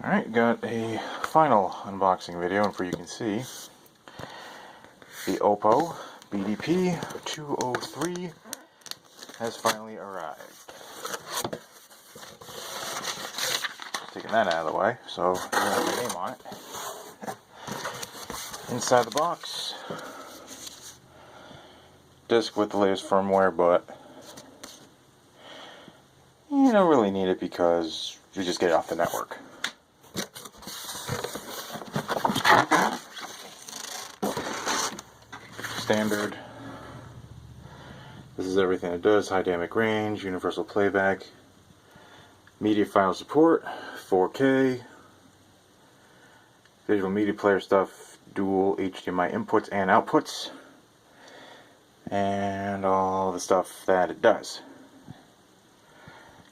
Alright, got a final unboxing video, and you can see the Oppo udp203 has finally arrived. Taking that out of the way, so you have the name on it. Inside the box, disc with the latest firmware, but you don't really need it because you just get it off the network. Standard. This is everything it does: high dynamic range, universal playback, media file support, 4K, digital media player stuff, dual HDMI inputs and outputs, and all the stuff that it does.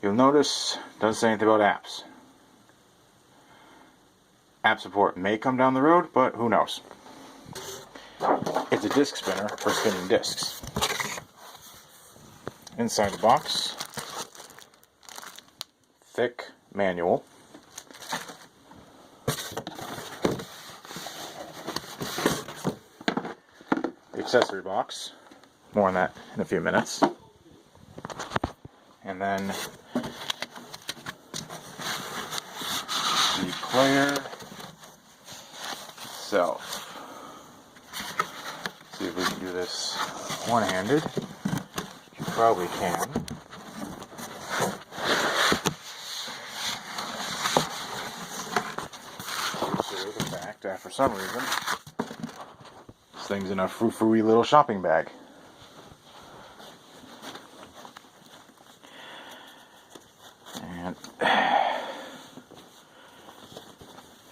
You'll notice it doesn't say anything about apps. App support may come down the road, but who knows. It's a disc spinner for spinning discs. Inside the box, thick manual. The accessory box, more on that in a few minutes. And then the player itself. See if we can do this one-handed. You probably can. Consider the fact that for some reason this thing's in a frou-frou-y little shopping bag. And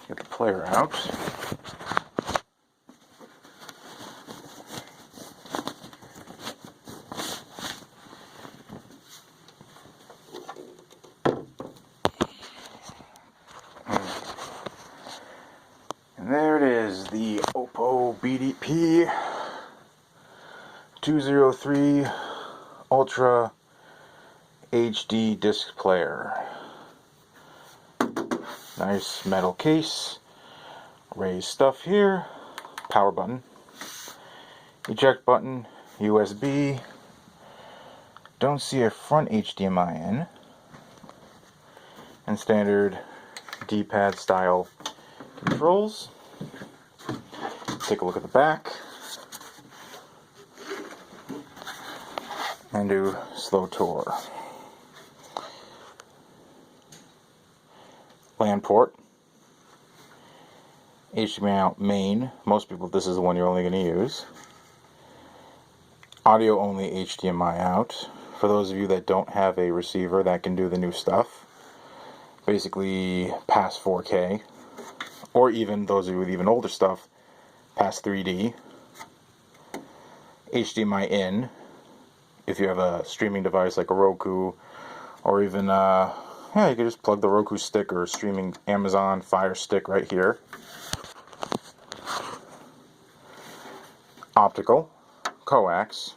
get the player out. And there it is, the Oppo udp203 Ultra HD disc player. Nice metal case, raised stuff here, power button, eject button, USB. Don't see a front HDMI in, and standard D-pad style controls. Take a look at the back and do slow tour. LAN port, HDMI out main. Most people, this is the one you're only going to use. Audio only HDMI out. For those of you that don't have a receiver that can do the new stuff, basically past 4K, or even those of you with even older stuff, past 3D. HDMI in, if you have a streaming device like a Roku, or even, you could just plug the Roku stick or streaming Amazon Fire Stick right here. Optical, coax.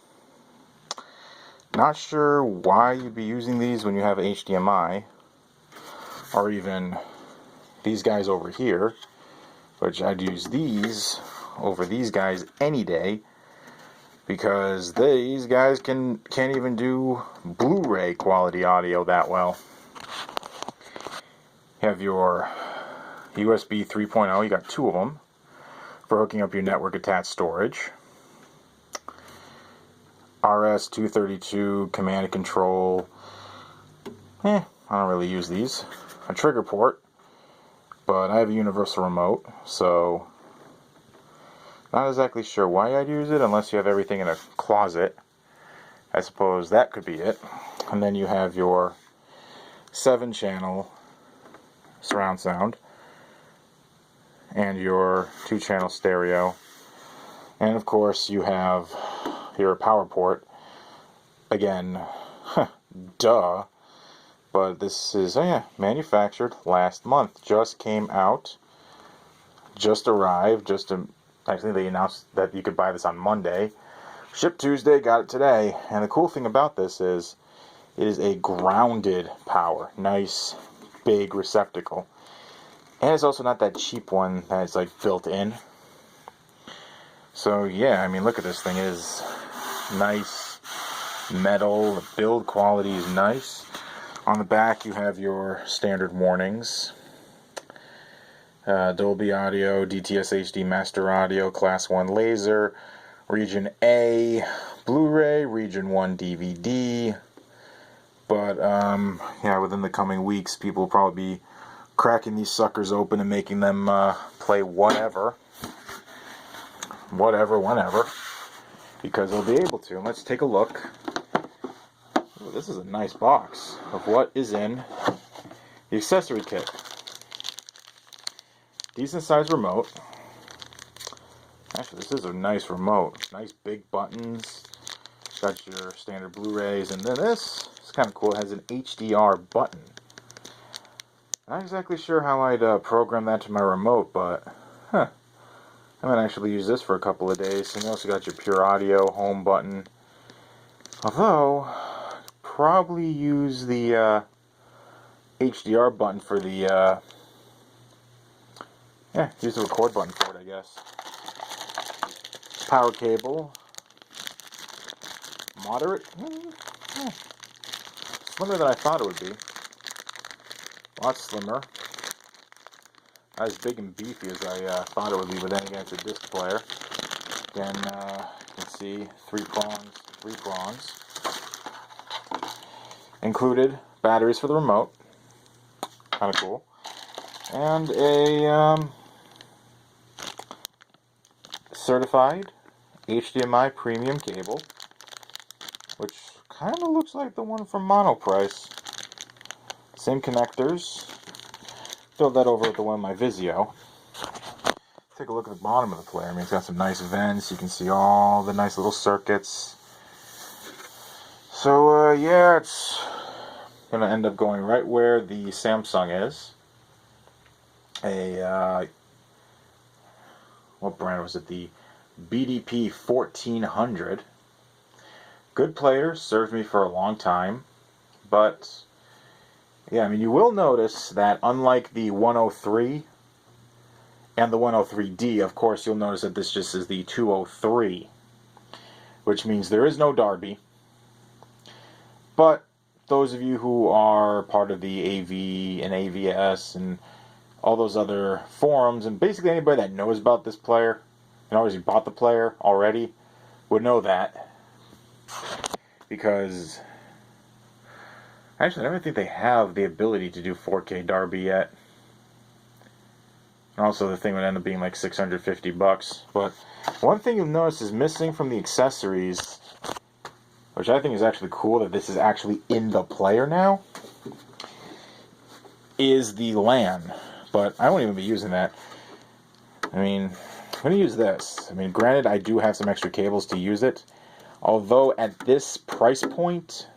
Not sure why you'd be using these when you have HDMI, or even these guys over here, which I'd use these over these guys any day, because these guys can't even do Blu-ray quality audio that well. You have your USB 3.0, you got two of them for hooking up your network attached storage. RS-232 command and control. I don't really use these. A trigger port, but I have a universal remote, so not exactly sure why I'd use it unless you have everything in a closet. I suppose that could be it. And then you have your 7-channel surround sound and your 2-channel stereo, and of course you have your power port. Again, duh. But this is, manufactured last month. Just came out. Just arrived. Actually, they announced that you could buy this on Monday. Shipped Tuesday, got it today. And the cool thing about this is it is a grounded power. Nice, big receptacle. And it's also not that cheap one that's like built in. So yeah, I mean, look at this thing. It is nice metal. The build quality is nice. On the back you have your standard warnings. Dolby Audio, DTS HD Master Audio, Class 1 Laser, Region A Blu-ray, Region 1 DVD. But yeah, within the coming weeks, people will probably be cracking these suckers open and making them play whenever, whenever, because they'll be able to. And let's take a look. Ooh, this is a nice box of what is in the accessory kit. Decent sized remote. Actually, this is a nice remote. Nice big buttons. Got your standard Blu-rays, and then this is kind of cool. It has an HDR button. Not exactly sure how I'd program that to my remote, but I might actually use this for a couple of days. And you also got your pure audio home button. Although, probably use the HDR button for the use the record button for it, I guess. Power cable. Moderate. Slimmer than I thought it would be. A lot slimmer. Not as big and beefy as I thought it would be, but then again, it's a disc player. Again, you can see three prongs. Included batteries for the remote. Kind of cool. And a certified HDMI premium cable, which kind of looks like the one from Monoprice. Same connectors. Throw that over with the one in my Vizio. Take a look at the bottom of the player. I mean, it's got some nice vents. You can see all the nice little circuits. So, yeah, it's going to end up going right where the Samsung is. What brand was it? The BDP 1400. Good player, served me for a long time, but yeah, I mean, you will notice that unlike the 103 and the 103D, of course, you'll notice that this just is the 203, which means there is no Derby. But those of you who are part of the AV and AVS and all those other forums, and basically anybody that knows about this player, and already bought the player already, would know that. Because actually, I don't think they have the ability to do 4K Derby yet. And also, the thing would end up being like $650. But one thing you'll notice is missing from the accessories, which I think is actually cool that this is actually in the player now, is the LAN. But I won't even be using that. I mean, I'm going to use this. I mean, granted, I do have some extra cables to use it. Although at this price point,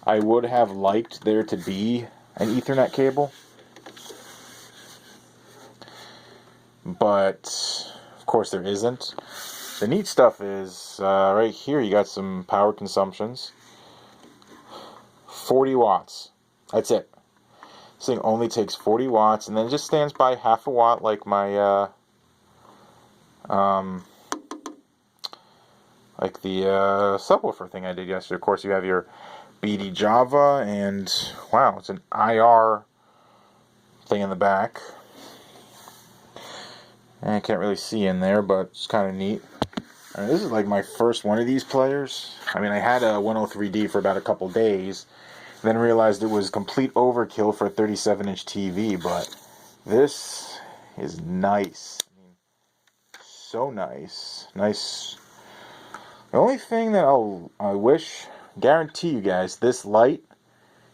I would have liked there to be an Ethernet cable. But, of course, there isn't. The neat stuff is, right here you got some power consumptions. 40 watts. That's it. This thing only takes 40 watts, and then it just stands by half a watt like my, like the subwoofer thing I did yesterday. Of course, you have your BD Java, and wow, it's an IR thing in the back. And I can't really see in there, but it's kind of neat. I mean, this is like my first one of these players. I mean, I had a 103D for about a couple days, then realized it was complete overkill for a 37-inch TV, but this is nice. I mean, so nice. Nice. The only thing that I guarantee you guys, this light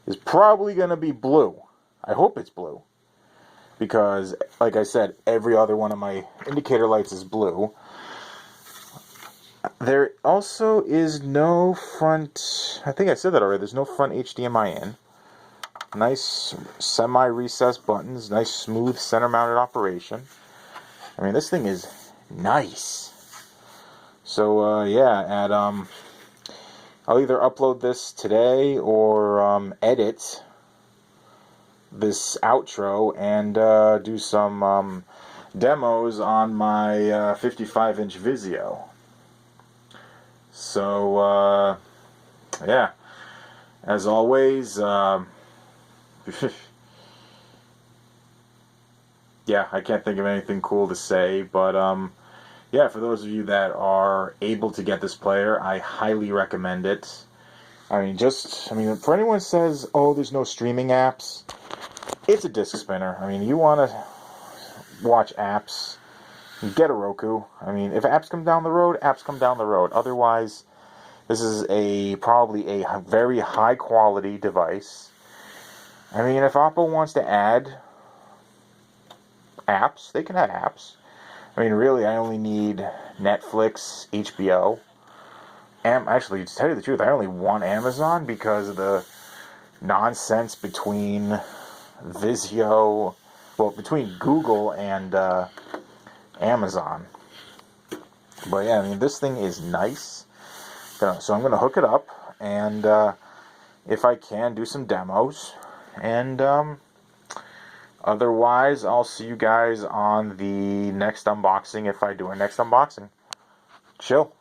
is probably going to be blue. I hope it's blue. Because, like I said, every other one of my indicator lights is blue. There also is no front, I think I said that already, there's no front HDMI in. Nice semi-recessed buttons, nice smooth center-mounted operation. I mean, this thing is nice. So, yeah, I'll either upload this today or edit this outro and do some demos on my 55-inch Vizio. So, yeah, as always, yeah, I can't think of anything cool to say, but yeah, for those of you that are able to get this player, I highly recommend it. I mean, for anyone who says, oh, there's no streaming apps, it's a disc spinner. I mean, you want to watch apps, you get a Roku. I mean, if apps come down the road, apps come down the road. Otherwise, this is probably a very high quality device. I mean, if Oppo wants to add apps, they can add apps. I mean, really, I only need Netflix, HBO. Actually, to tell you the truth, I only want Amazon because of the nonsense between Vizio, well, between Google and Amazon. But yeah, I mean, this thing is nice. So I'm going to hook it up, and if I can, do some demos. And otherwise, I'll see you guys on the next unboxing if I do a next unboxing. Chill.